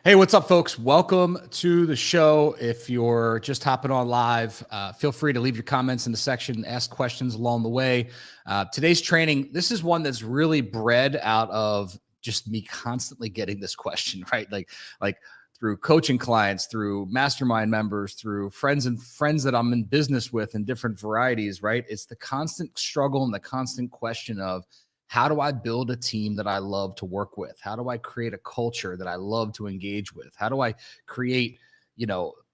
Hey, what's up, folks? Welcome to the show. If you're just hopping on live, feel free to leave your comments in the section, ask questions along the way. Today's training, this is one that's really bred out of just me constantly getting this question, right? Like through coaching clients, through mastermind members, through friends that I'm in business with in different varieties, right? It's the constant struggle and the constant question of, how do I build a team that I love to work with? How do I create a culture that I love to engage with? How do I create,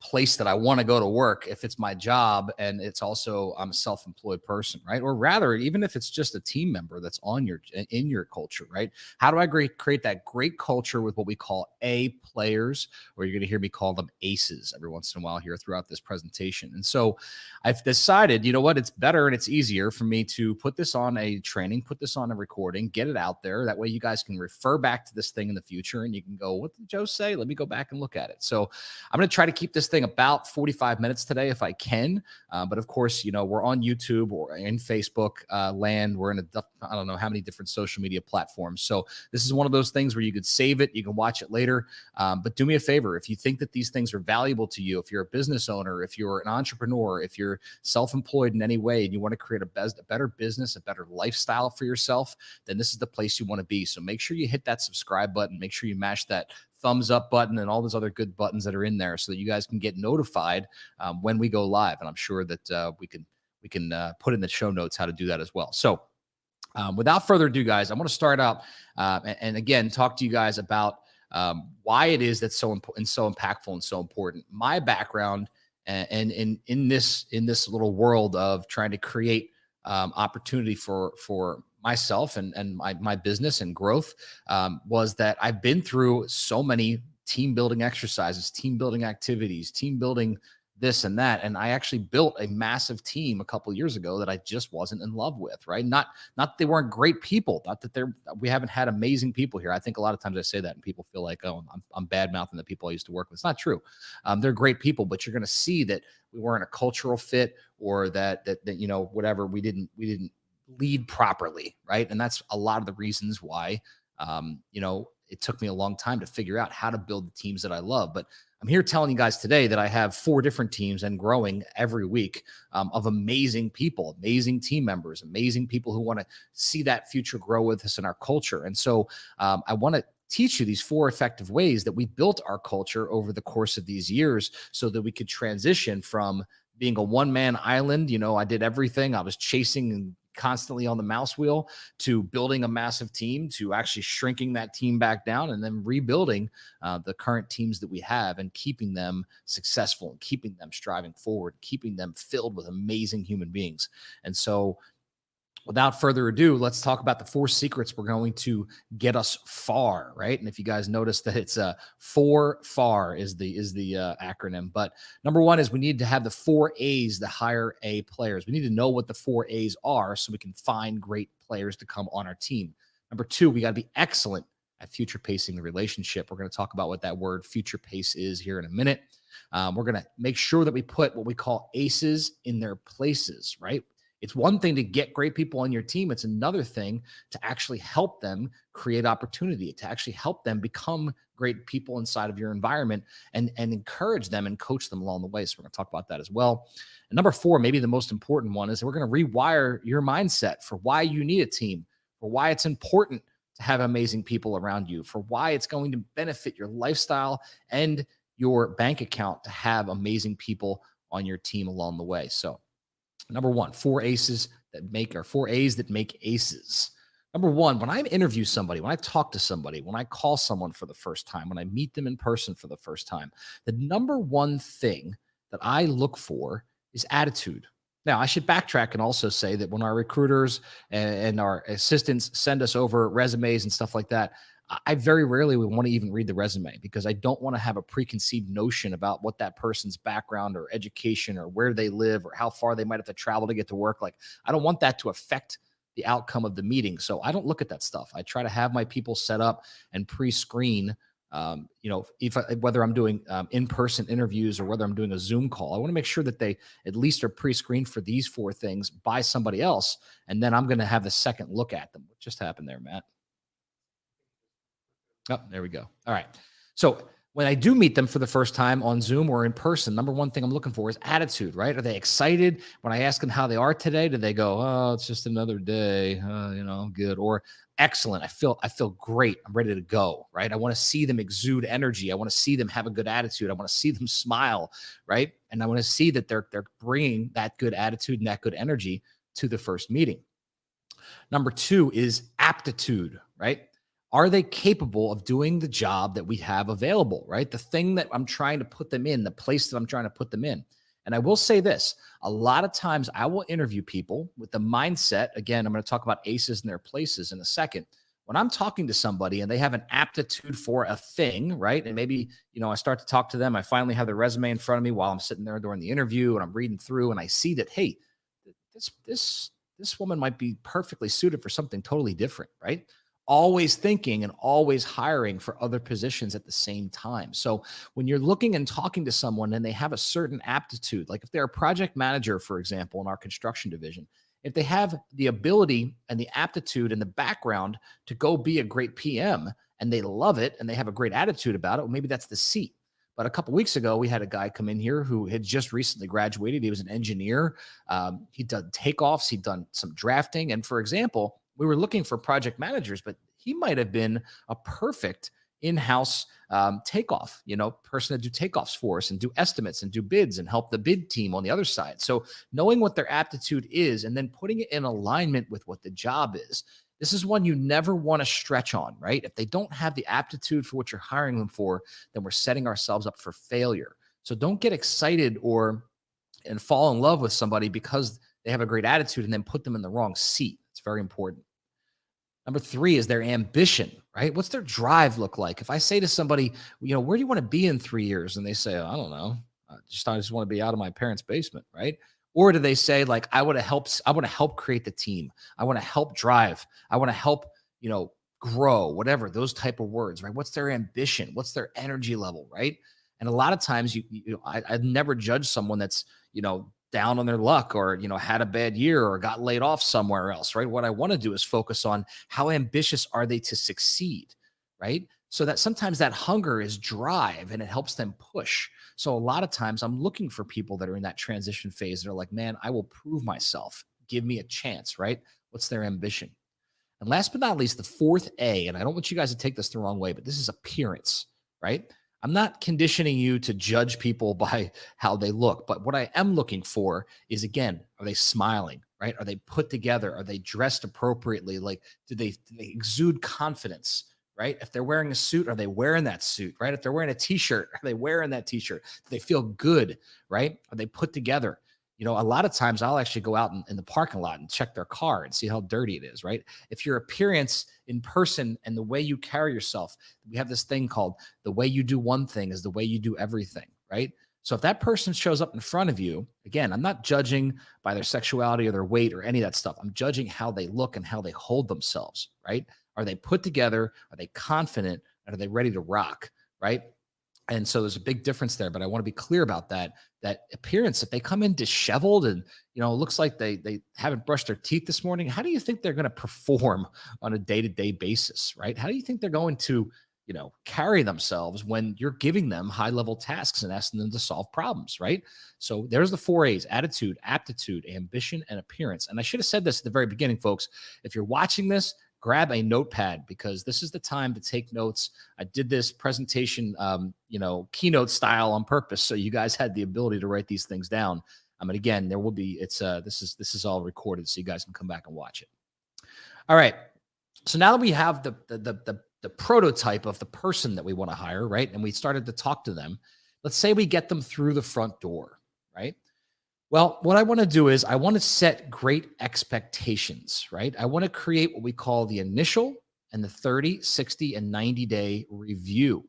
place that I want to go to work if it's my job and it's also I'm a self-employed person, right? Or rather, even if it's just a team member that's in your culture, right? How do I create that great culture with what we call A players, or you're going to hear me call them aces every once in a while here throughout this presentation. And so I've decided, you know what, it's better and it's easier for me to put this on a training, put this on a recording, get it out there. That way you guys can refer back to this thing in the future and you can go, what did Joe say? Let me go back and look at it. So I'm going to try to keep this thing about 45 minutes today if I can. But of course, we're on YouTube or in Facebook land. We're in I don't know how many different social media platforms. So this is one of those things where you could save it. You can watch it later. But do me a favor. If you think that these things are valuable to you, if you're a business owner, if you're an entrepreneur, if you're self-employed in any way and you want to create a better business, a better lifestyle for yourself, then this is the place you want to be. So make sure you hit that subscribe button. Make sure you mash that thumbs up button and all those other good buttons that are in there so that you guys can get notified when we go live. And I'm sure that we can put in the show notes how to do that as well. So without further ado, guys, I want to start out and again, talk to you guys about why it is that's so important and so impactful and so important. My background and in this little world of trying to create opportunity for myself and my business and growth was that I've been through so many team building exercises, team building activities, team building this and that. And I actually built a massive team a couple of years ago that I just wasn't in love with, right? Not that they weren't great people, not that we haven't had amazing people here. I think a lot of times I say that and people feel like, oh, I'm bad mouthing the people I used to work with. It's not true. They're great people, but you're going to see that we weren't a cultural fit or that whatever, we didn't lead properly, right? And that's a lot of the reasons why it took me a long time to figure out how to build the teams that I love. But I'm here telling you guys today that I have 4 different teams and growing every week of amazing people, amazing team members, amazing people who want to see that future grow with us in our culture. And so I want to teach you these 4 effective ways that we built our culture over the course of these years so that we could transition from being a one-man island. I did everything. I was chasing and constantly on the mouse wheel, to building a massive team, to actually shrinking that team back down and then rebuilding the current teams that we have and keeping them successful and keeping them striving forward, keeping them filled with amazing human beings. And so without further ado, let's talk about the 4 secrets we're going to get us far, right? And if you guys notice that it's 4 FAR is the acronym. But number 1 is we need to have the 4 A's, the higher A players. We need to know what the 4 A's are so we can find great players to come on our team. Number 2, we got to be excellent at future pacing the relationship. We're going to talk about what that word future pace is here in a minute. We're going to make sure that we put what we call aces in their places, right? It's one thing to get great people on your team. It's another thing to actually help them create opportunity, to actually help them become great people inside of your environment and encourage them and coach them along the way. So we're going to talk about that as well. And number 4, maybe the most important one, is we're going to rewire your mindset for why you need a team, for why it's important to have amazing people around you, for why it's going to benefit your lifestyle and your bank account to have amazing people on your team along the way. So number 1, 4 A's that make aces. Number 1, when I interview somebody, when I talk to somebody, when I call someone for the first time, when I meet them in person for the first time, the number 1 thing that I look for is attitude. Now, I should backtrack and also say that when our recruiters and our assistants send us over resumes and stuff like that, I very rarely would want to even read the resume because I don't want to have a preconceived notion about what that person's background or education or where they live or how far they might have to travel to get to work. Like, I don't want that to affect the outcome of the meeting. So I don't look at that stuff. I try to have my people set up and pre-screen, whether I'm doing in-person interviews or whether I'm doing a Zoom call. I want to make sure that they at least are pre-screened for these 4 things by somebody else. And then I'm going to have the second look at them. What just happened there, Matt? Oh, there we go. All right. So When I do meet them for the first time on Zoom or in person, number one thing I'm looking for is attitude, right? Are they excited? When I ask them how they are today, do they go, "Oh, it's just another day, I'm good," or "Excellent, I feel great, I'm ready to go," right? I want to see them exude energy. I want to see them have a good attitude. I want to see them smile, right? And I want to see that they're bringing that good attitude and that good energy to the first meeting. Number two is aptitude, right? Are they capable of doing the job that we have available, right? The thing that I'm trying to put them in, the place that I'm trying to put them in. And I will say this, a lot of times I will interview people with the mindset. Again, I'm going to talk about aces and their places in a second. When I'm talking to somebody and they have an aptitude for a thing, right? And maybe, I start to talk to them. I finally have their resume in front of me while I'm sitting there during the interview and I'm reading through and I see that, hey, this woman might be perfectly suited for something totally different, right? Always thinking and always hiring for other positions at the same time. So when you're looking and talking to someone and they have a certain aptitude, like if they're a project manager, for example, in our construction division, if they have the ability and the aptitude and the background to go be a great PM and they love it and they have a great attitude about it, well, maybe that's the seat. But a couple weeks ago, we had a guy come in here who had just recently graduated. He was an engineer. He'd done takeoffs. He'd done some drafting. And for example, we were looking for project managers, but he might have been a perfect in-house takeoff, person to do takeoffs for us and do estimates and do bids and help the bid team on the other side. So knowing what their aptitude is and then putting it in alignment with what the job is. This is one you never want to stretch on, right? If they don't have the aptitude for what you're hiring them for, then we're setting ourselves up for failure. So don't get excited and fall in love with somebody because they have a great attitude and then put them in the wrong seat. It's very important. Number three is their ambition, right? What's their drive look like? If I say to somebody, where do you want to be in 3 years? And they say, I don't know. I just want to be out of my parents' basement, right? Or do they say, like, I want to help create the team. I want to help drive. I want to help, grow, whatever, those type of words, right? What's their ambition? What's their energy level, right? And a lot of times I'd never judge someone that's, down on their luck or, had a bad year or got laid off somewhere else, right? What I want to do is focus on how ambitious are they to succeed, right? So that sometimes that hunger is drive and it helps them push. So a lot of times I'm looking for people that are in that transition phase. They're like, man, I will prove myself. Give me a chance, right? What's their ambition? And last but not least, the fourth A, and I don't want you guys to take this the wrong way, but this is appearance, right? I'm not conditioning you to judge people by how they look, but what I am looking for is, again, are they smiling, right? Are they put together? Are they dressed appropriately? Like, do they exude confidence, right? If they're wearing a suit, are they wearing that suit, right? If they're wearing a t-shirt, are they wearing that t-shirt? Do they feel good, right? Are they put together? A lot of times I'll actually go out in the parking lot and check their car and see how dirty it is, right? If your appearance in person and the way you carry yourself, we have this thing called the way you do one thing is the way you do everything, right? So if that person shows up in front of you, again, I'm not judging by their sexuality or their weight or any of that stuff. I'm judging how they look and how they hold themselves, right? Are they put together? Are they confident? And are they ready to rock, right? And so there's a big difference there, but I want to be clear about that appearance. If they come in disheveled and, it looks like they haven't brushed their teeth this morning, how do you think they're going to perform on a day-to-day basis, right? How do you think they're going to, carry themselves when you're giving them high-level tasks and asking them to solve problems, right? So there's the 4 A's: attitude, aptitude, ambition, and appearance. And I should have said this at the very beginning, folks. If you're watching this, grab a notepad because this is the time to take notes. I did this presentation, keynote style on purpose, so you guys had the ability to write these things down. And again, there will be. This is all recorded, so you guys can come back and watch it. All right. So now that we have the prototype of the person that we want to hire, right, and we started to talk to them, let's say we get them through the front door, right? Well, what I want to do is I want to set great expectations, right? I want to create what we call the initial and the 30, 60, and 90-day review.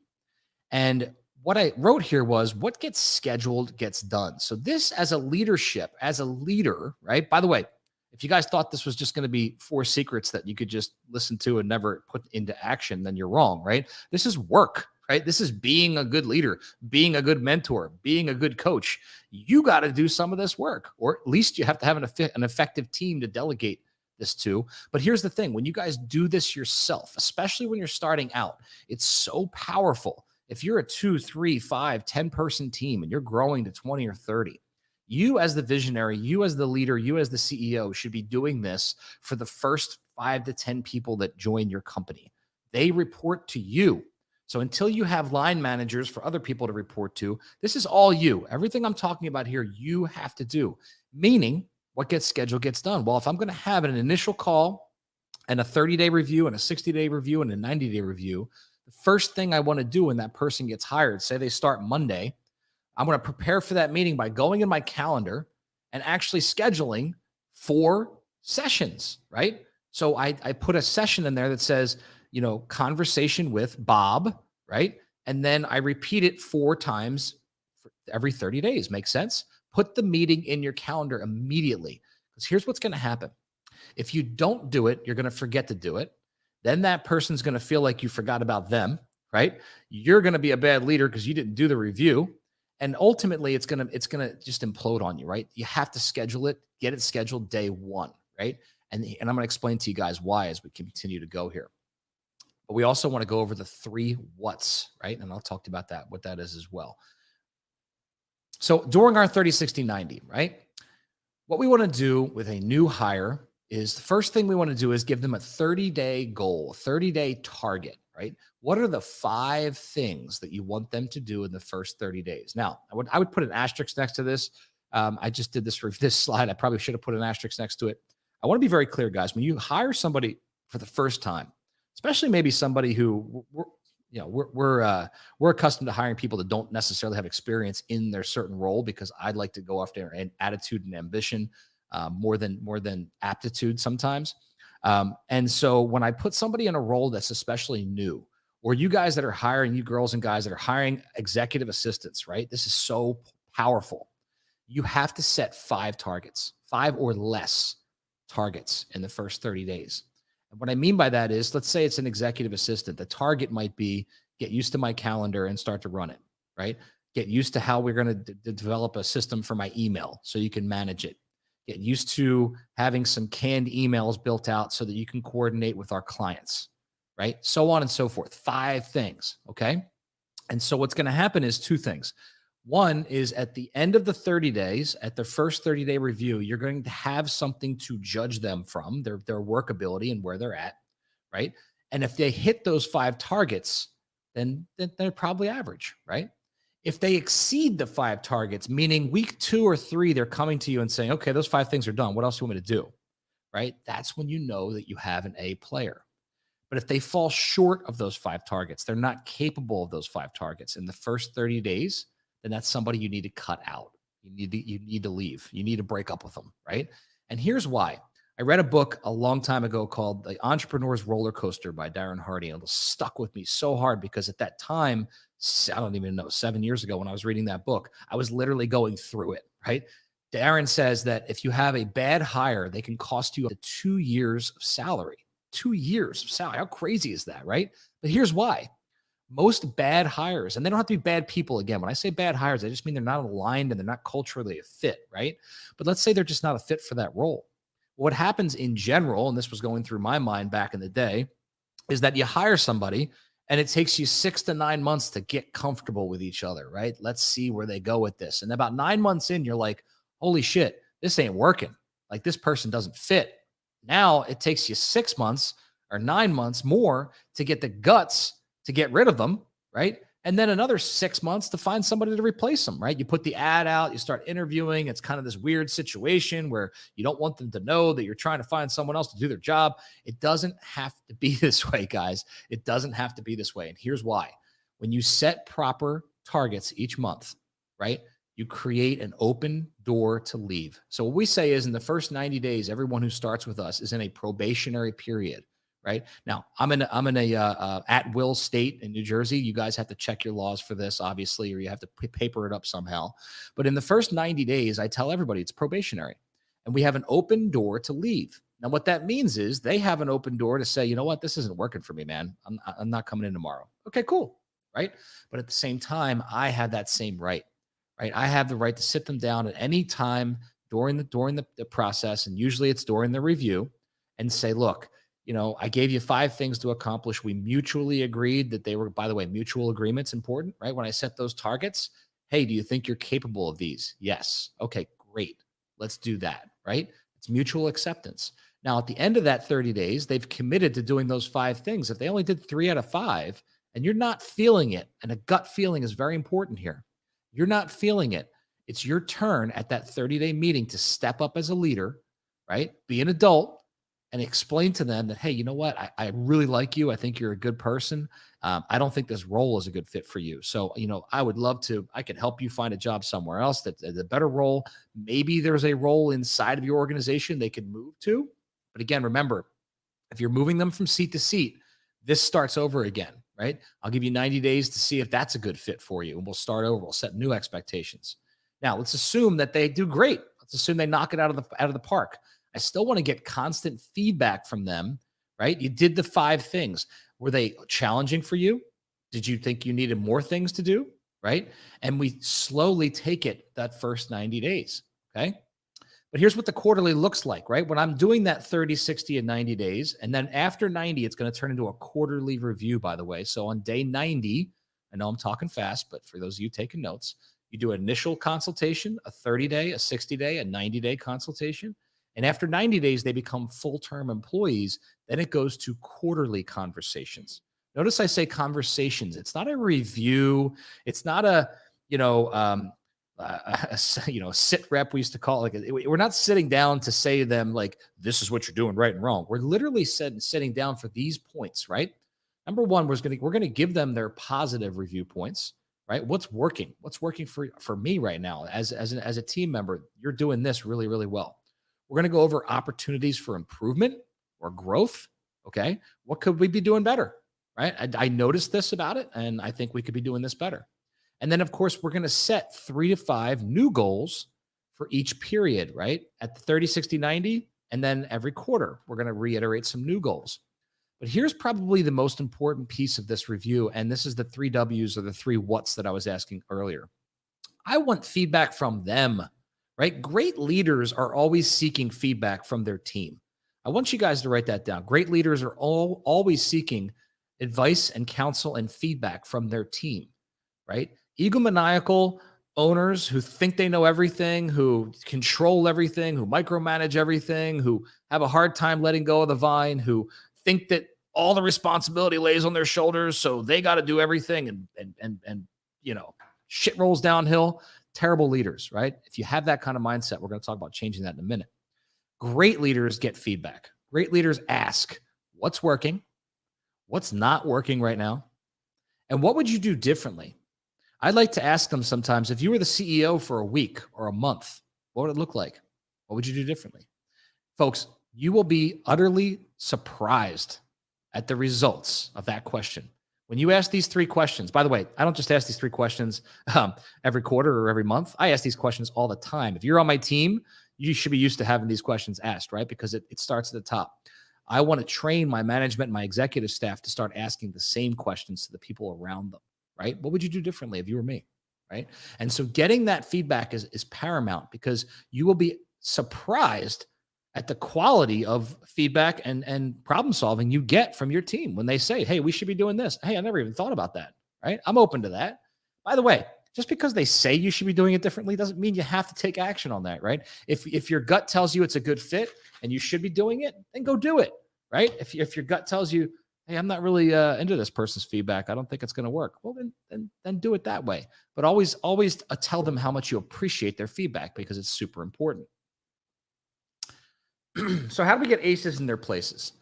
And what I wrote here was what gets scheduled gets done. So this as a leader, right? By the way, if you guys thought this was just going to be 4 secrets that you could just listen to and never put into action, then you're wrong, right? This is work, right? This is being a good leader, being a good mentor, being a good coach. You got to do some of this work, or at least you have to have an effective team to delegate this to. But here's the thing. When you guys do this yourself, especially when you're starting out, it's so powerful. If you're a 2, 3, 5, 10 person team and you're growing to 20 or 30, you as the visionary, you as the leader, you as the CEO should be doing this for the first 5 to 10 people that join your company. They report to you. So until you have line managers for other people to report to, this is all you. Everything I'm talking about here, you have to do. Meaning, what gets scheduled gets done. Well, if I'm going to have an initial call and a 30-day review and a 60-day review and a 90-day review, the first thing I want to do when that person gets hired, say they start Monday, I'm going to prepare for that meeting by going in my calendar and actually scheduling 4 sessions, right? So I put a session in there that says, conversation with Bob, right? And then I repeat it 4 times for every 30 days. Make sense? Put the meeting in your calendar immediately, because here's what's going to happen. If you don't do it, you're going to forget to do it. Then that person's going to feel like you forgot about them, right? You're going to be a bad leader because you didn't do the review. And ultimately, it's gonna just implode on you, right? You have to schedule it, get it scheduled day 1, right? And I'm gonna explain to you guys why as we continue to go here. But we also want to go over the 3 whats, right? And I'll talk about that, what that is as well. So during our 30, 60, 90, right? What we want to do with a new hire is the first thing we want to do is give them a 30-day goal, 30-day target, right? What are the 5 things that you want them to do in the first 30 days? Now, I would put an asterisk next to this. I just did this for this slide. I probably should have put an asterisk next to it. I want to be very clear, guys. When you hire somebody for the first time, especially maybe somebody who we're accustomed to hiring people that don't necessarily have experience in their certain role, because I'd like to go after an attitude and ambition more than aptitude sometimes. And so when I put somebody in a role that's especially new, or you guys that are hiring, you girls and guys that are hiring executive assistants, right? This is so powerful. You have to set 5 targets, 5 or less targets in the first 30 days. And what I mean by that is, let's say it's an executive assistant. The target might be get used to my calendar and start to run it, right? Get used to how we're going to develop a system for my email so you can manage it. Get used to having some canned emails built out so that you can coordinate with our clients, right? So on and so forth. 5 things, okay? And so what's going to happen is 2 things. One is at the end of the 30 days, at the first 30-day review, you're going to have something to judge them from, their workability and where they're at, right? And if they hit those 5 targets, then they're probably average, right? If they exceed the 5 targets, meaning week 2 or 3, they're coming to you and saying, okay, those 5 things are done. What else do you want me to do? Right? That's when you know that you have an A player. But if they fall short of those 5 targets, they're not capable of those 5 targets in the first 30 days, then that's somebody you need to cut out. You need to leave. You need to break up with them, right? And here's why. I read a book a long time ago called The Entrepreneur's Roller Coaster by Darren Hardy. And it stuck with me so hard because at that time, I don't even know, 7 years ago when I was reading that book, I was literally going through it, right? Darren says that if you have a bad hire, they can cost you up to 2 years of salary. 2 years of salary. How crazy is that, right? But here's why. Most bad hires, and they don't have to be bad people. Again, when I say bad hires, I just mean they're not aligned and they're not culturally a fit, right? But let's say they're just not a fit for that role. What happens in general, and this was going through my mind back in the day, is that you hire somebody and it takes you 6 to 9 months to get comfortable with each other, right? Let's see where they go with this. And about 9 months in, you're like, holy shit, this ain't working. Like, this person doesn't fit. Now it takes you 6 months or 9 months more to get the guts to get rid of them, right? And then another 6 months to find somebody to replace them, right? You put the ad out, you start interviewing. It's kind of this weird situation where you don't want them to know that you're trying to find someone else to do their job. It doesn't have to be this way, guys. It doesn't have to be this way. And here's why. When you set proper targets each month, right, you create an open door to leave. So what we say is in the first 90 days, everyone who starts with us is in a probationary period. Right now, I'm in a at-will state in New Jersey. You guys have to check your laws for this, obviously, or you have to paper it up somehow. But in the first 90 days, I tell everybody it's probationary, and we have an open door to leave. Now, what that means is they have an open door to say, you know what, this isn't working for me, man. I'm not coming in tomorrow. Okay, cool, right? But at the same time, I have that same right? I have the right to sit them down at any time during the process, and usually it's during the review, and say, look, I gave you 5 things to accomplish. We mutually agreed that they were, by the way, mutual agreements important, right? When I set those targets, hey, do you think you're capable of these? Yes. Okay, great. Let's do that, right? It's mutual acceptance. Now, at the end of that 30 days, they've committed to doing those 5 things. If they only did 3 out of 5 and you're not feeling it, and a gut feeling is very important here, you're not feeling it. It's your turn at that 30-day meeting to step up as a leader, right? Be an adult and explain to them that, hey, you know what? I really like you. I think you're a good person. I don't think this role is a good fit for you. So, I would love to, I could help you find a job somewhere else that's a better role. Maybe there's a role inside of your organization they could move to. But again, remember, if you're moving them from seat to seat, this starts over again, right? I'll give you 90 days to see if that's a good fit for you. And we'll start over. We'll set new expectations. Now, let's assume that they do great. Let's assume they knock it out of the park. I still want to get constant feedback from them, right? You did the 5 things. Were they challenging for you? Did you think you needed more things to do, right? And we slowly take it that first 90 days, okay? But here's what the quarterly looks like, right? When I'm doing that 30, 60, and 90 days, and then after 90, it's going to turn into a quarterly review, by the way. So on day 90, I know I'm talking fast, but for those of you taking notes, you do an initial consultation, a 30-day, a 60-day, a 90-day consultation. And after 90 days, they become full-term employees. Then it goes to quarterly conversations. Notice I say conversations. It's not a review. It's not a, a sit rep, we used to call it. We're not sitting down to say to them, like, this is what you're doing right and wrong. We're literally sitting down for these points, right? Number one, we're going to give them their positive review points, right? What's working? What's working for me right now as a team member? You're doing this really, really well. We're going to go over opportunities for improvement or growth. Okay. What could we be doing better? Right. I noticed this about it, and I think we could be doing this better. And then, of course, we're going to set 3 to 5 new goals for each period, right? At the 30, 60, 90. And then every quarter, we're going to reiterate some new goals. But here's probably the most important piece of this review. And this is the 3 W's or the 3 what's that I was asking earlier. I want feedback from them, right? Great leaders are always seeking feedback from their team. I want you guys to write that down. Great leaders are always seeking advice and counsel and feedback from their team, right? Egomaniacal owners who think they know everything, who control everything, who micromanage everything, who have a hard time letting go of the vine, who think that all the responsibility lays on their shoulders, so they got to do everything, and shit rolls downhill. Terrible leaders, right? If you have that kind of mindset, we're going to talk about changing that in a minute. Great leaders get feedback. Great leaders ask, what's working? What's not working right now? And what would you do differently? I'd like to ask them sometimes, if you were the CEO for a week or a month, what would it look like? What would you do differently? Folks, you will be utterly surprised at the results of that question. When you ask these 3 questions, by the way, I don't just ask these 3 questions every quarter or every month. I ask these questions all the time. If you're on my team, you should be used to having these questions asked, right? Because it starts at the top. I want to train my management and my executive staff to start asking the same questions to the people around them, right? What would you do differently if you were me, right? And so getting that feedback is paramount, because you will be surprised at the quality of feedback and problem solving you get from your team when they say, hey, we should be doing this. Hey, I never even thought about that, right? I'm open to that. By the way, just because they say you should be doing it differently doesn't mean you have to take action on that, right? If your gut tells you it's a good fit and you should be doing it, then go do it, right? If your gut tells you, hey, I'm not really into this person's feedback, I don't think it's going to work, well, then do it that way. But always tell them how much you appreciate their feedback, because it's super important. So how do we get aces in their places?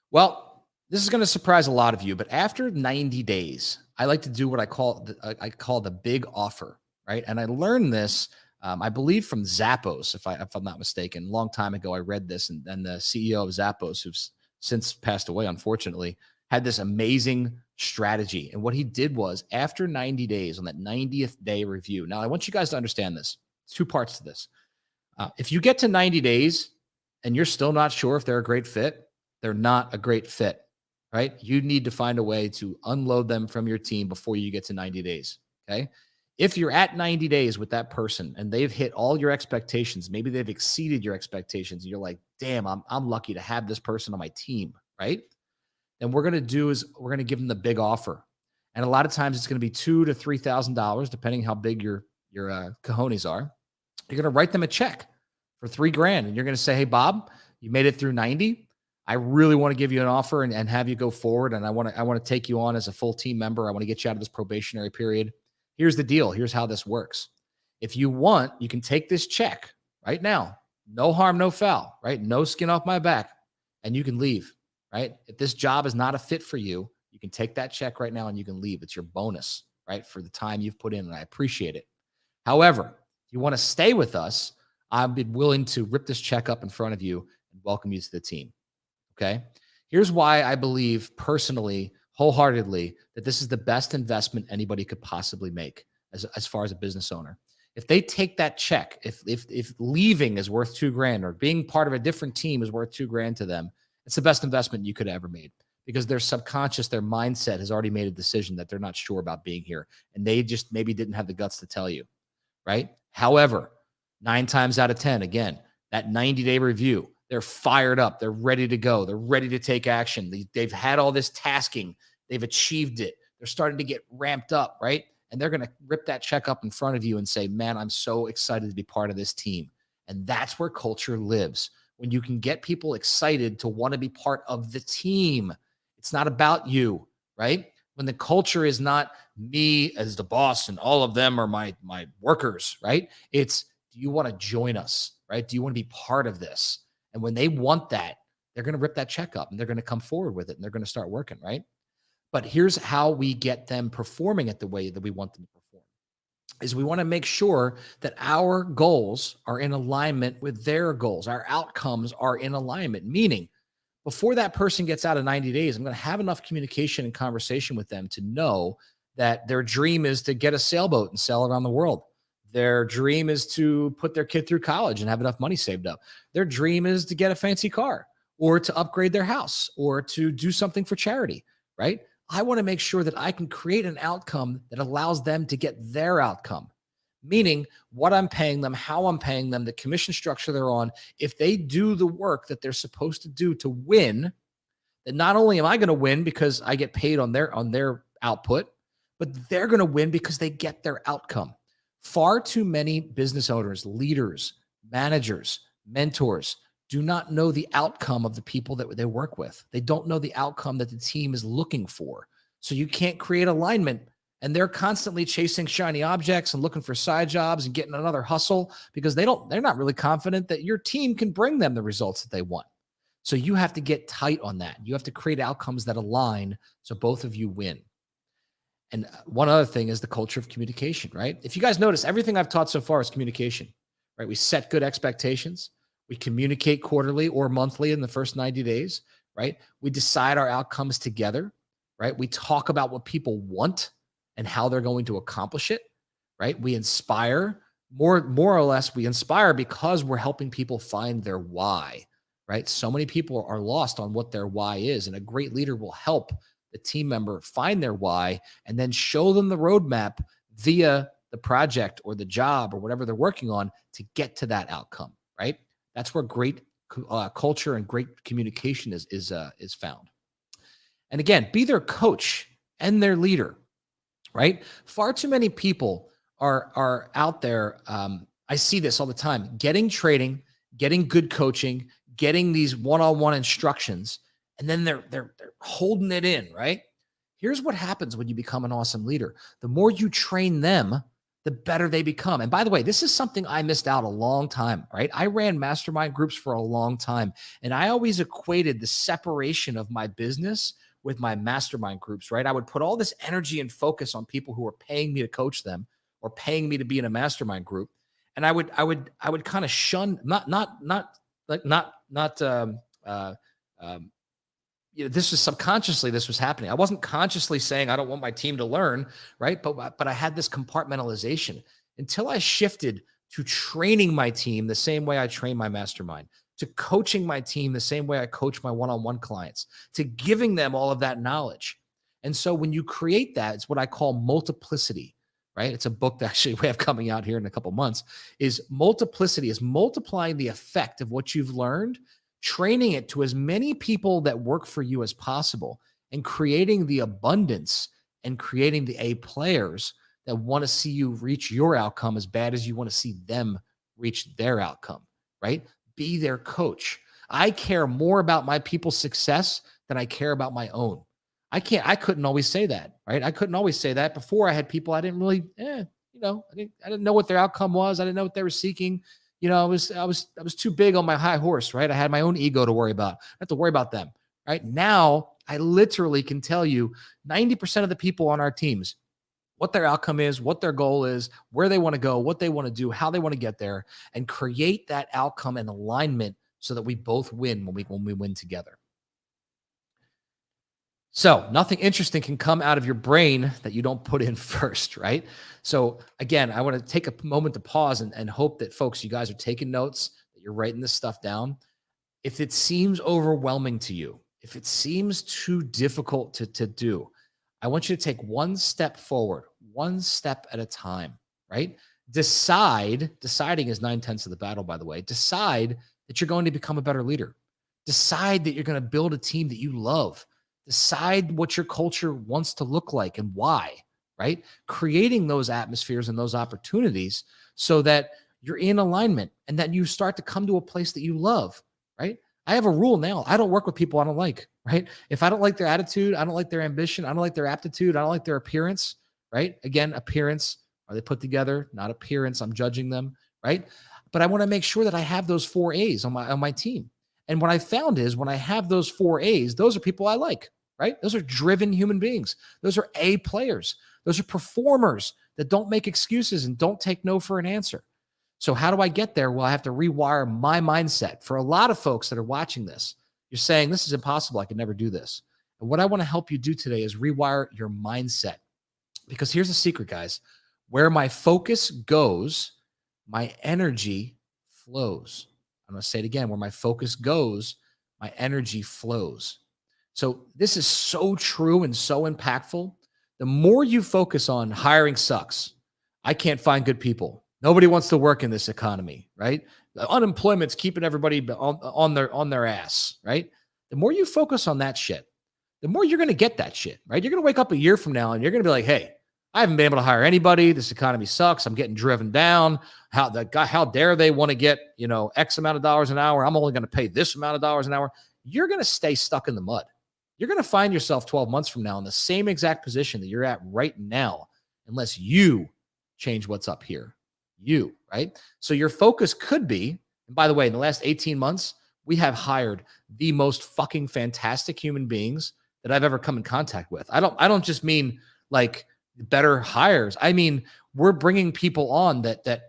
Well, this is going to surprise a lot of you, but after 90 days, I like to do what I call the big offer, right? And I learned this, I believe, from Zappos, if I'm not mistaken. A long time ago, I read this, and the CEO of Zappos, who's since passed away, unfortunately, had this amazing strategy. And what he did was, after 90 days, on that 90th day review. Now, I want you guys to understand this. There's 2 parts to this. If you get to 90 days and you're still not sure if they're a great fit, they're not a great fit, right? You need to find a way to unload them from your team before you get to 90 days, okay? If you're at 90 days with that person and they've hit all your expectations, maybe they've exceeded your expectations, and you're like, damn, I'm lucky to have this person on my team, right? Then we're going to do is we're going to give them the big offer. And a lot of times it's going to be $2,000 to $3,000, depending how big your cojones are. You're going to write them a check for $3,000, and you're going to say, "Hey, Bob, you made it through 90. I really want to give you an offer and have you go forward, and I want to take you on as a full team member. I want to get you out of this probationary period. Here's the deal. Here's how this works. If you want, you can take this check right now. No harm, no foul, right? No skin off my back, and you can leave, right? If this job is not a fit for you, you can take that check right now and you can leave. It's your bonus, right, for the time you've put in, and I appreciate it. However, if you want to stay with us, I've been willing to rip this check up in front of you and welcome you to the team." Okay. Here's why I believe personally, wholeheartedly, that this is the best investment anybody could possibly make as far as a business owner. If they take that check, if leaving is worth $2,000 or being part of a different team is worth $2,000 to them, it's the best investment you could have ever made, because their subconscious, their mindset has already made a decision that they're not sure about being here. And they just maybe didn't have the guts to tell you, right? However, 9 times out of 10, again, that 90-day review, they're fired up. They're ready to go. They're ready to take action. They've had all this tasking. They've achieved it. They're starting to get ramped up, right? And they're going to rip that check up in front of you and say, "Man, I'm so excited to be part of this team." And that's where culture lives. When you can get people excited to want to be part of the team. It's not about you, right? When the culture is not me as the boss and all of them are my workers, right? It's, do you want to join us, right? Do you want to be part of this? And when they want that, they're going to rip that check up and they're going to come forward with it and they're going to start working, right? But here's how we get them performing at the way that we want them to perform, is we want to make sure that our goals are in alignment with their goals. Our outcomes are in alignment, meaning before that person gets out of 90 days, I'm going to have enough communication and conversation with them to know that their dream is to get a sailboat and sail around the world. Their dream is to put their kid through college and have enough money saved up. Their dream is to get a fancy car or to upgrade their house or to do something for charity, right? I want to make sure that I can create an outcome that allows them to get their outcome, meaning what I'm paying them, how I'm paying them, the commission structure they're on. If they do the work that they're supposed to do to win, then not only am I going to win because I get paid on their output, but they're going to win because they get their outcome. Far too many business owners, leaders, managers, mentors do not know the outcome of the people that they work with. They don't know the outcome that the team is looking for. So you can't create alignment, and they're constantly chasing shiny objects and looking for side jobs and getting another hustle because they're not really confident that your team can bring them the results that they want. So you have to get tight on that. You have to create outcomes that align so both of you win. And one other thing is the culture of communication, right? If you guys notice, everything I've taught so far is communication, right? We set good expectations. We communicate quarterly or monthly in the first 90 days, right? We decide our outcomes together, right? We talk about what people want and how they're going to accomplish it, right? We inspire, more or less, we inspire because we're helping people find their why, right? So many people are lost on what their why is, and a great leader will help the team member find their why and then show them the roadmap via the project or the job or whatever they're working on to get to that outcome, right? That's where great culture and great communication is found. And again, be their coach and their leader, right? Far too many people are out there. I see this all the time, getting training, getting good coaching, getting these one-on-one instructions, and then they're holding it in, right? Here's what happens when you become an awesome leader. The more you train them, the better they become. And by the way, this is something I missed out a long time, right? I ran mastermind groups for a long time, and I always equated the separation of my business with my mastermind groups, right? I would put all this energy and focus on people who were paying me to coach them or paying me to be in a mastermind group. And I would kind of shun, this was subconsciously, this was happening. I wasn't consciously saying, I don't want my team to learn, right? But I had this compartmentalization until I shifted to training my team the same way I train my mastermind, to coaching my team the same way I coach my one-on-one clients, to giving them all of that knowledge. And so when you create that, it's what I call multiplicity, right? It's a book that actually we have coming out here in a couple months. Is multiplicity, is multiplying the effect of what you've learned training it to as many people that work for you as possible, and creating the abundance and creating the A players that want to see you reach your outcome as bad as you want to see them reach their outcome, right? Be their coach. I care more about my people's success than I care about my own. I couldn't always say that, right? I couldn't always say that. Before I had people I didn't really, I didn't know what their outcome was. I didn't know what they were seeking. I was too big on my high horse, right? I had my own ego to worry about. I have to worry about them, right? Now I literally can tell you 90% of the people on our teams, what their outcome is, what their goal is, where they want to go, what they want to do, how they want to get there, and create that outcome and alignment so that we both win when we win together. So nothing interesting can come out of your brain that you don't put in first, right? So again, I want to take a moment to pause and hope that folks, you guys are taking notes, that you're writing this stuff down. If it seems overwhelming to you, if it seems too difficult to do, I want you to take one step forward, one step at a time, right? Deciding is 9/10 of the battle, by the way. Decide that you're going to become a better leader. Decide that you're going to build a team that you love. Decide what your culture wants to look like and why, right? Creating those atmospheres and those opportunities so that you're in alignment and that you start to come to a place that you love, right? I have a rule now. I don't work with people I don't like, right? If I don't like their attitude, I don't like their ambition, I don't like their aptitude, I don't like their appearance, right? Again, appearance, are they put together? Not appearance, I'm judging them, right? But I want to make sure that I have those 4 A's on my team. And what I found is when I have those 4 A's, those are people I like, right? Those are driven human beings. Those are A players. Those are performers that don't make excuses and don't take no for an answer. So how do I get there? Well, I have to rewire my mindset. For a lot of folks that are watching this, you're saying, this is impossible. I could never do this. And what I want to help you do today is rewire your mindset. Because here's the secret, guys. Where my focus goes, my energy flows. I'm going to say it again. Where my focus goes, my energy flows. So this is so true and so impactful. The more you focus on hiring sucks, I can't find good people. Nobody wants to work in this economy, right? Unemployment's keeping everybody on their ass, right? The more you focus on that shit, the more you're going to get that shit, right? You're going to wake up a year from now and you're going to be like, hey, I haven't been able to hire anybody. This economy sucks. I'm getting driven down. How dare they want to get, X amount of dollars an hour? I'm only going to pay this amount of dollars an hour. You're going to stay stuck in the mud. You're going to find yourself 12 months from now in the same exact position that you're at right now, unless you change what's up here. You, right? So your focus could be, and by the way, in the last 18 months, we have hired the most fucking fantastic human beings that I've ever come in contact with. I don't just mean like better hires. I mean, we're bringing people on that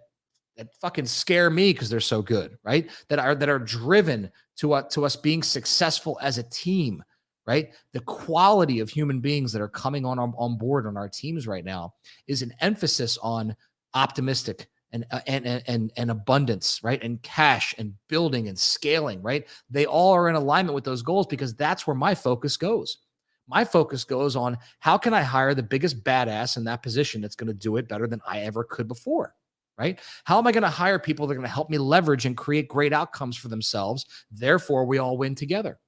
fucking scare me because they're so good, right? That are driven to us being successful as a team, right? The quality of human beings that are coming on board on our teams right now is an emphasis on optimistic and abundance, right? And cash and building and scaling, right? They all are in alignment with those goals because that's where my focus goes. My focus goes on how can I hire the biggest badass in that position that's going to do it better than I ever could before, right? How am I going to hire people that are going to help me leverage and create great outcomes for themselves? Therefore, we all win together.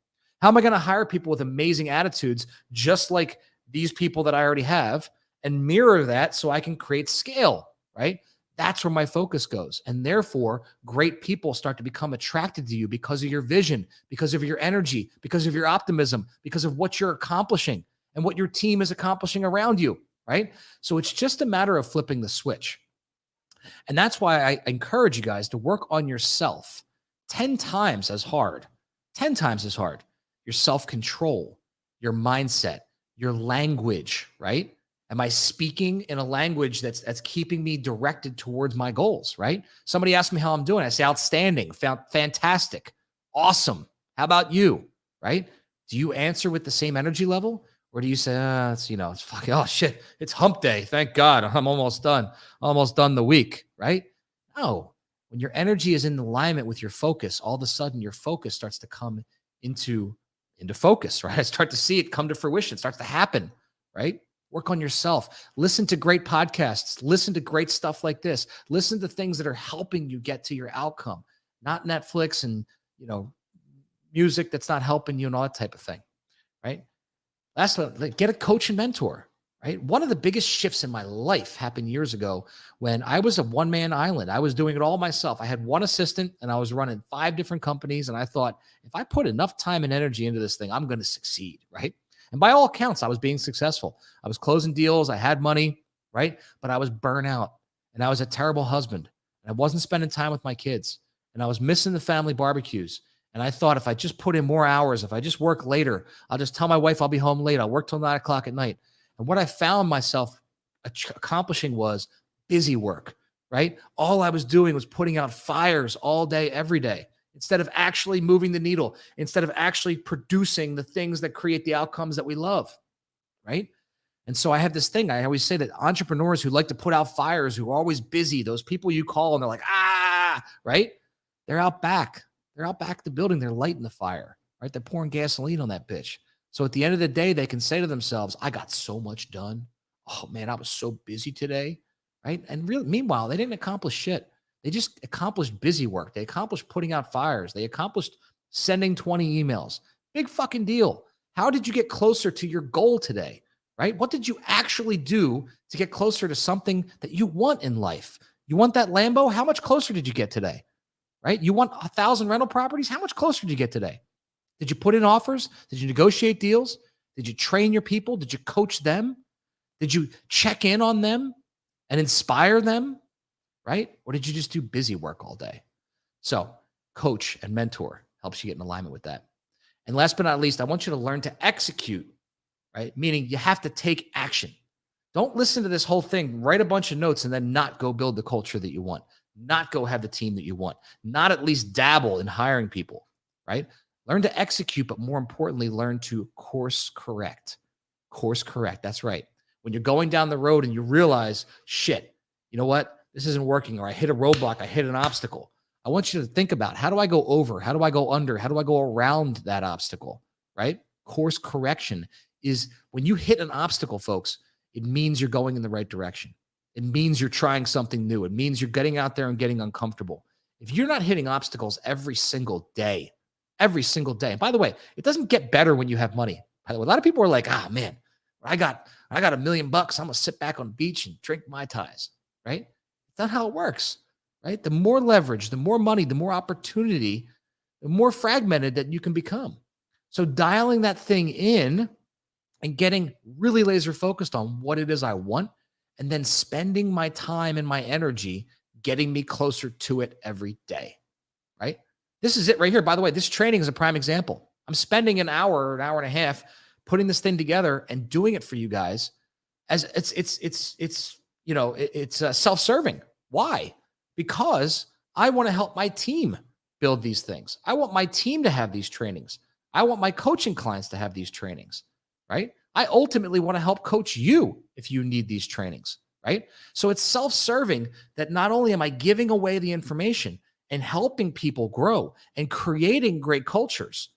How am I going to hire people with amazing attitudes, just like these people that I already have, and mirror that so I can create scale, right? That's where my focus goes. And therefore, great people start to become attracted to you because of your vision, because of your energy, because of your optimism, because of what you're accomplishing and what your team is accomplishing around you, right? So it's just a matter of flipping the switch. And that's why I encourage you guys to work on yourself 10 times as hard, 10 times as hard. Your self-control, your mindset, your language, right? Am I speaking in a language that's keeping me directed towards my goals, right? Somebody asked me how I'm doing. I say outstanding, fantastic, awesome. How about you, right? Do you answer with the same energy level? Or do you say, it's fucking, oh shit, it's hump day. Thank God, I'm almost done. Almost done the week, right? No, when your energy is in alignment with your focus, all of a sudden your focus starts to come into focus, right? I start to see it come to fruition. It starts to happen, right? Work on yourself. Listen to great podcasts. Listen to great stuff like this. Listen to things that are helping you get to your outcome, not Netflix and, music that's not helping you and all that type of thing, right? That's what, like, get a coach and mentor, right? One of the biggest shifts in my life happened years ago when I was a one-man island. I was doing it all myself. I had one assistant and I was running 5 different companies. And I thought, if I put enough time and energy into this thing, I'm going to succeed, right? And by all accounts, I was being successful. I was closing deals. I had money, right? But I was burnt out and I was a terrible husband. And I wasn't spending time with my kids and I was missing the family barbecues. And I thought, if I just put in more hours, if I just work later, I'll just tell my wife I'll be home late. I'll work till 9 o'clock at night. And what I found myself accomplishing was busy work, right? All I was doing was putting out fires all day, every day, instead of actually moving the needle, instead of actually producing the things that create the outcomes that we love, right? And so I have this thing. I always say that entrepreneurs who like to put out fires, who are always busy, those people you call and they're like, right? They're out back. They're out back of the building. They're lighting the fire, right? They're pouring gasoline on that bitch. So at the end of the day, they can say to themselves, I got so much done. Oh man, I was so busy today, right? And really, meanwhile, they didn't accomplish shit. They just accomplished busy work. They accomplished putting out fires. They accomplished sending 20 emails. Big fucking deal. How did you get closer to your goal today, right? What did you actually do to get closer to something that you want in life? You want that Lambo? How much closer did you get today? Right? You want 1,000 rental properties? How much closer did you get today? Did you put in offers? Did you negotiate deals? Did you train your people? Did you coach them? Did you check in on them and inspire them? Right? Or did you just do busy work all day? So, coach and mentor helps you get in alignment with that. And last but not least, I want you to learn to execute, right? Meaning you have to take action. Don't listen to this whole thing, write a bunch of notes, and then not go build the culture that you want. Not go have the team that you want, not at least dabble in hiring people, right? Learn to execute, but more importantly, learn to course correct. Course correct. That's right. When you're going down the road and you realize, shit, you know what? This isn't working, or I hit a roadblock, I hit an obstacle. I want you to think about, how do I go over? How do I go under? How do I go around that obstacle, right? Course correction is when you hit an obstacle, folks, it means you're going in the right direction. It means you're trying something new. It means you're getting out there and getting uncomfortable. If you're not hitting obstacles every single day, and by the way, it doesn't get better when you have money. By the way, a lot of people are like, man, I got $1 million. I'm going to sit back on the beach and drink Mai Tais, right? That's not how it works, right? The more leverage, the more money, the more opportunity, the more fragmented that you can become. So dialing that thing in and getting really laser focused on what it is I want, and then spending my time and my energy getting me closer to it every day, right? This is it right here. By the way, this training is a prime example. I'm spending an hour or an hour and a half putting this thing together and doing it for you guys. As it's self-serving. Why? Because I want to help my team build these things. I want my team to have these trainings. I want my coaching clients to have these trainings, right? I ultimately want to help coach you if you need these trainings, right? So it's self-serving that not only am I giving away the information and helping people grow and creating great cultures,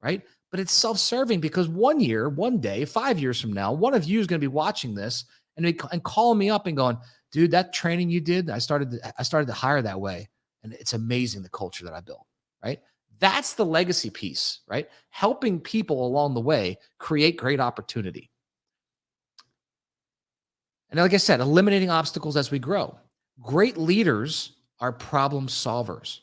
right? But it's self-serving because one day, 5 years from now, one of you is going to be watching this and calling me up and going, dude, that training you did, I started to hire that way. And it's amazing the culture that I built, right? That's the legacy piece, right? Helping people along the way create great opportunity. And like I said, eliminating obstacles as we grow. Great leaders are problem solvers,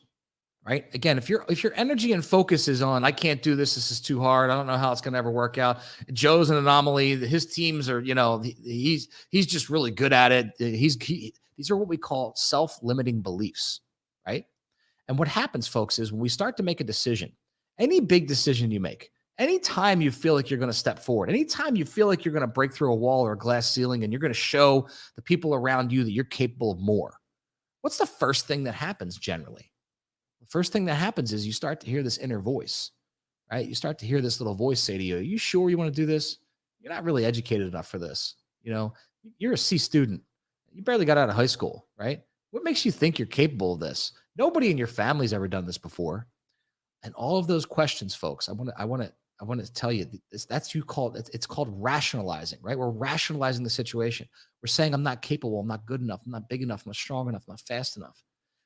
right? Again, if your energy and focus is on, I can't do this, this is too hard, I don't know how it's going to ever work out. Joe's an anomaly. His teams are, he's just really good at it. These are what we call self-limiting beliefs, right? And what happens, folks, is when we start to make a decision, any big decision you make, anytime you feel like you're going to step forward, anytime you feel like you're going to break through a wall or a glass ceiling and you're going to show the people around you that you're capable of more, what's the first thing that happens generally? The first thing that happens is you start to hear this inner voice, right? You start to hear this little voice say to you, are you sure you want to do this? You're not really educated enough for this. You're a C student. You barely got out of high school, right? What makes you think you're capable of this? Nobody in your family's ever done this before. And all of those questions, folks, I want to tell you this, it's called rationalizing, right? We're rationalizing the situation. We're saying I'm not capable, I'm not good enough, I'm not big enough, I'm not strong enough, I'm not fast enough.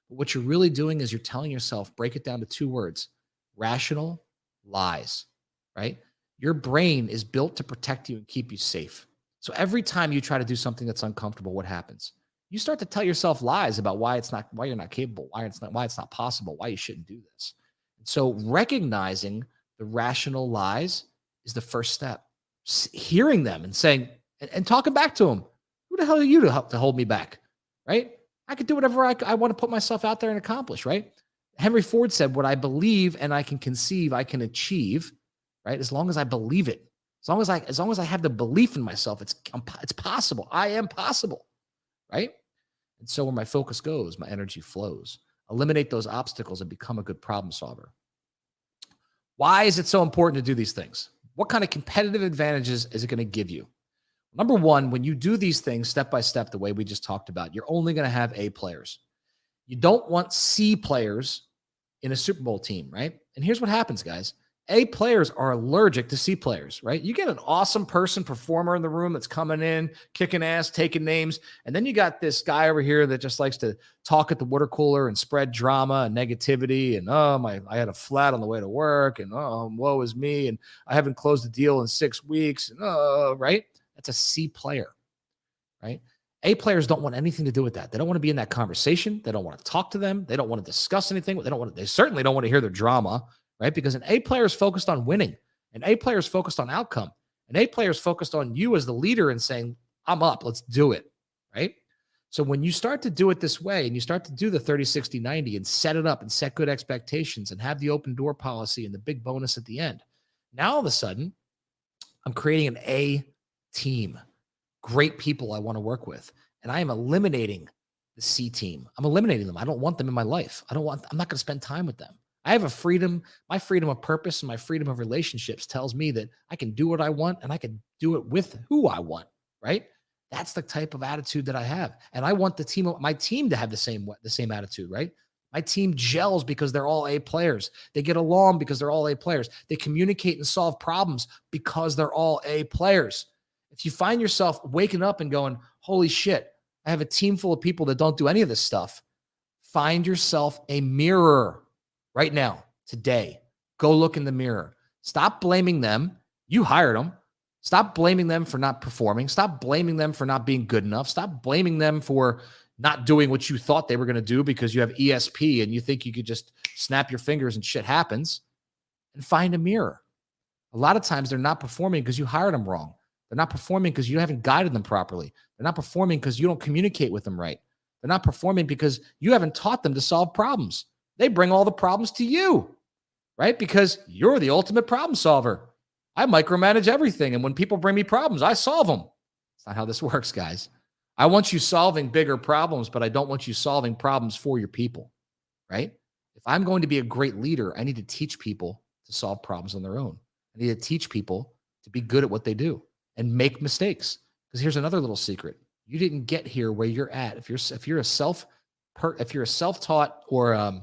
But what you're really doing is you're telling yourself, break it down to 2 words, rational lies, right? Your brain is built to protect you and keep you safe. So every time you try to do something that's uncomfortable, what happens? You start to tell yourself lies about why you're not capable, why it's not possible, why you shouldn't do this. So recognizing the rational lies is the first step. Hearing them and saying, and talking back to them, who the hell are you to hold me back, right? I could do whatever I want to put myself out there and accomplish, right? Henry Ford said, what I believe and I can conceive, I can achieve, right? As long as I believe it, as long as I have the belief in myself, it's possible. I am possible, right? And so where my focus goes, my energy flows. Eliminate those obstacles and become a good problem solver. Why is it so important to do these things? What kind of competitive advantages is it going to give you? Number one, when you do these things step by step, the way we just talked about, you're only going to have A players. You don't want C players in a Super Bowl team, right? And here's what happens, guys. A players are allergic to C players, right? You get an awesome performer in the room that's coming in, kicking ass, taking names. And then you got this guy over here that just likes to talk at the water cooler and spread drama and negativity. And, I had a flat on the way to work. And, woe is me. And I haven't closed the deal in 6 weeks. And, right? That's a C player, right? A players don't want anything to do with that. They don't want to be in that conversation. They don't want to talk to them. They don't want to discuss anything. They certainly don't want to hear their drama, right? Because an A player is focused on winning. An A player is focused on outcome. An A player is focused on you as the leader and saying, I'm up, let's do it, right? So when you start to do it this way and you start to do the 30, 60, 90 and set it up and set good expectations and have the open door policy and the big bonus at the end, now all of a sudden, I'm creating an A team. Great people I want to work with. And I am eliminating the C team. I'm eliminating them. I don't want them in my life. I'm not going to spend time with them. I have a freedom. My freedom of purpose and my freedom of relationships tells me that I can do what I want and I can do it with who I want, right? That's the type of attitude that I have. And I want my team to have the same attitude, right? My team gels because they're all A players. They get along because they're all A players. They communicate and solve problems because they're all A players. If you find yourself waking up and going, holy shit, I have a team full of people that don't do any of this stuff, find yourself a mirror right now, today. Go look in the mirror. Stop blaming them. You hired them. Stop blaming them for not performing. Stop blaming them for not being good enough. Stop blaming them for not doing what you thought they were going to do because you have ESP and you think you could just snap your fingers and shit happens. And find a mirror. A lot of times they're not performing because you hired them wrong. They're not performing because you haven't guided them properly. They're not performing because you don't communicate with them right. They're not performing because you haven't taught them to solve problems. They bring all the problems to you, right? Because you're the ultimate problem solver. I micromanage everything. And when people bring me problems, I solve them. It's not how this works, guys. I want you solving bigger problems, but I don't want you solving problems for your people, right? If I'm going to be a great leader, I need to teach people to solve problems on their own. I need to teach people to be good at what they do and make mistakes. Because here's another little secret. You didn't get here where you're at. If you're a self-taught or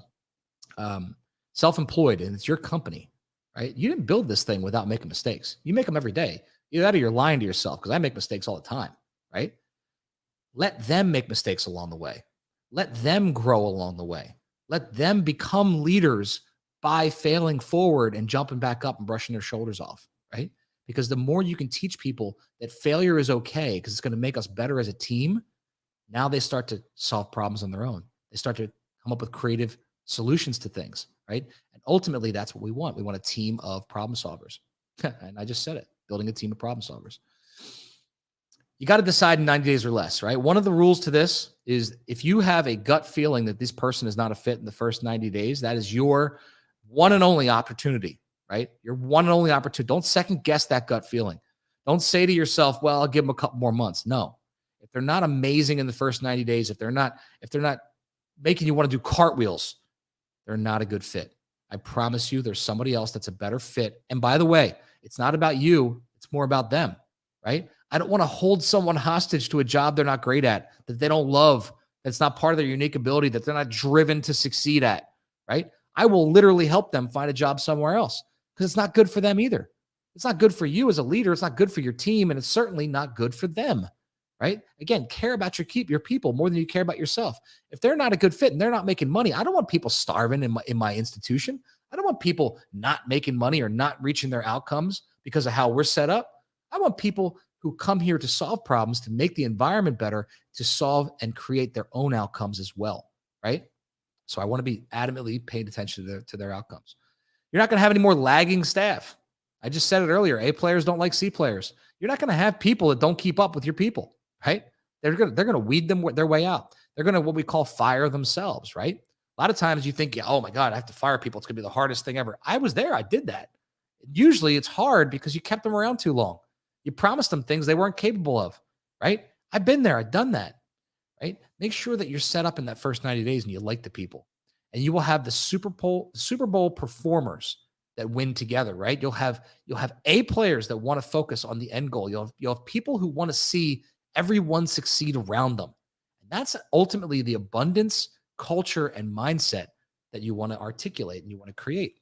self-employed and it's your company, right? You didn't build this thing without making mistakes. You make them every day. Either that or you're lying to yourself, because I make mistakes all the time, right? Let them make mistakes along the way. Let them grow along the way. Let them become leaders by failing forward and jumping back up and brushing their shoulders off, right? Because the more you can teach people that failure is okay because it's going to make us better as a team, now they start to solve problems on their own. They start to come up with creative solutions to things, right? And ultimately, that's what we want. We want a team of problem solvers. And I just said it, building a team of problem solvers. You got to decide in 90 days or less, right? One of the rules to this is if you have a gut feeling that this person is not a fit in the first 90 days, that is your one and only opportunity, right? Your one and only opportunity. Don't second guess that gut feeling. Don't say to yourself, well, I'll give them a couple more months. No. If they're not amazing in the first 90 days, if they're not making you want to do cartwheels, they're not a good fit. I promise you there's somebody else that's a better fit. And by the way, it's not about you. It's more about them, right? I don't want to hold someone hostage to a job they're not great at, that they don't love, that's not part of their unique ability, that they're not driven to succeed at, right? I will literally help them find a job somewhere else because it's not good for them either. It's not good for you as a leader. It's not good for your team. And it's certainly not good for them. right? Again, care about your people more than you care about yourself. If they're not a good fit and they're not making money, I don't want people starving in my institution. I don't want people not making money or not reaching their outcomes because of how we're set up. I want people who come here to solve problems, to make the environment better, to solve and create their own outcomes as well, right? So I want to be adamantly paying attention to their outcomes. You're not going to have any more lagging staff. I just said it earlier. A players don't like C players. You're not going to have people that don't keep up with your people, right? They're going to weed them their way out. They're going to what we call fire themselves, right? A lot of times you think, oh my God, I have to fire people. It's going to be the hardest thing ever. I was there. I did that. Usually it's hard because you kept them around too long. You promised them things they weren't capable of, right? I've been there. I've done that, right? Make sure that you're set up in that first 90 days and you like the people. And you will have the Super Bowl performers that win together, right? You'll have A players that want to focus on the end goal. You'll have people who want to see everyone succeed around them. And that's ultimately the abundance culture and mindset that you want to articulate and you want to create.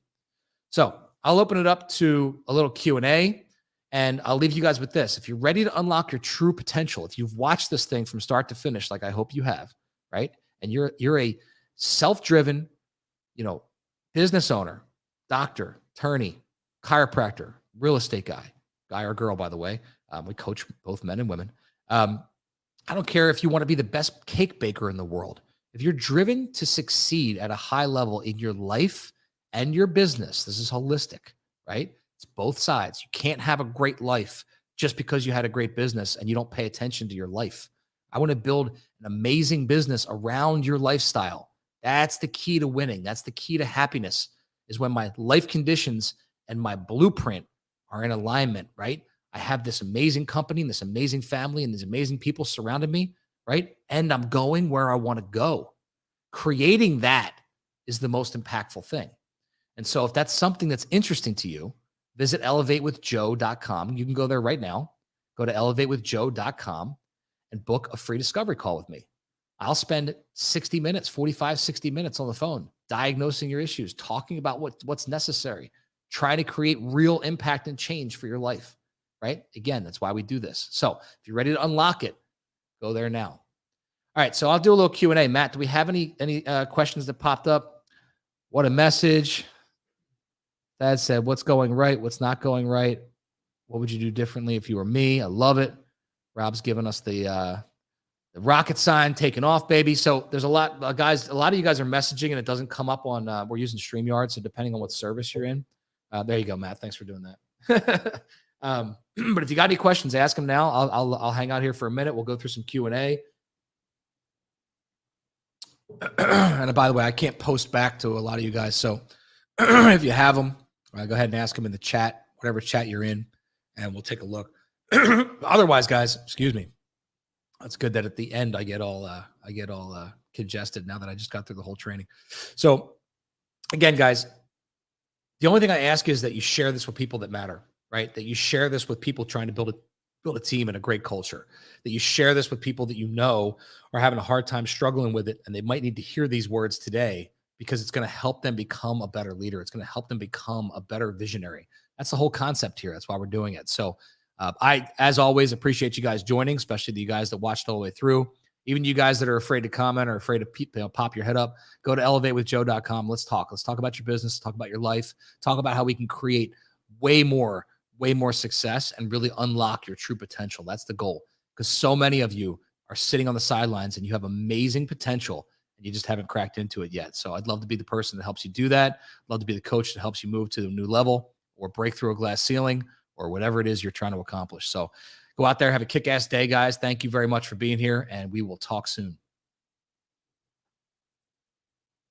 So I'll open it up to a little Q&A, and I'll leave you guys with this. If you're ready to unlock your true potential, if you've watched this thing from start to finish, like I hope you have, right? And you're a self-driven, business owner, doctor, attorney, chiropractor, real estate guy or girl, by the way. We coach both men and women. I don't care if you want to be the best cake baker in the world. If you're driven to succeed at a high level in your life and your business, this is holistic, right? It's both sides. You can't have a great life just because you had a great business and you don't pay attention to your life. I want to build an amazing business around your lifestyle. That's the key to winning. That's the key to happiness, is when my life conditions and my blueprint are in alignment, right? I have this amazing company and this amazing family and these amazing people surrounding me, right? And I'm going where I want to go. Creating that is the most impactful thing. And so if that's something that's interesting to you, visit elevatewithjoe.com. You can go there right now. Go to elevatewithjoe.com and book a free discovery call with me. I'll spend 60 minutes, 45, 60 minutes on the phone, diagnosing your issues, talking about what's necessary, trying to create real impact and change for your life, right? Again, that's why we do this. So if you're ready to unlock it, go there now. All right, so I'll do a little Q&A. Matt, do we have any questions that popped up? What a message. Dad said, what's going right? What's not going right? What would you do differently if you were me? I love it. Rob's giving us the rocket sign taking off, baby. So there's a lot, guys. A lot of you guys are messaging and it doesn't come up on. We're using StreamYard, so depending on what service you're in, there you go, Matt. Thanks for doing that. But if you got any questions, ask them now. I'll hang out here for a minute. We'll go through some Q&A. And by the way, I can't post back to a lot of you guys, so if you have them, go ahead and ask them in the chat, whatever chat you're in, and we'll take a look. Otherwise, guys, excuse me. It's good that at the end I get all congested now that I just got through the whole training. So again, guys, the only thing I ask is that you share this with people that matter, right? That you share this with people trying to build a team and a great culture, that you share this with people that you know are having a hard time struggling with it. And they might need to hear these words today because it's going to help them become a better leader. It's going to help them become a better visionary. That's the whole concept here. That's why we're doing it. So I, as always, appreciate you guys joining, especially the guys that watched all the way through. Even you guys that are afraid to comment or afraid to pop your head up, go to elevatewithjoe.com. Let's talk. Let's talk about your business, talk about your life, talk about how we can create way more success and really unlock your true potential. That's the goal, because so many of you are sitting on the sidelines and you have amazing potential and you just haven't cracked into it yet. So I'd love to be the person that helps you do that. I'd love to be the coach that helps you move to a new level or break through a glass ceiling or whatever it is you're trying to accomplish. So go out there, have a kick-ass day, guys. Thank you very much for being here, and we will talk soon.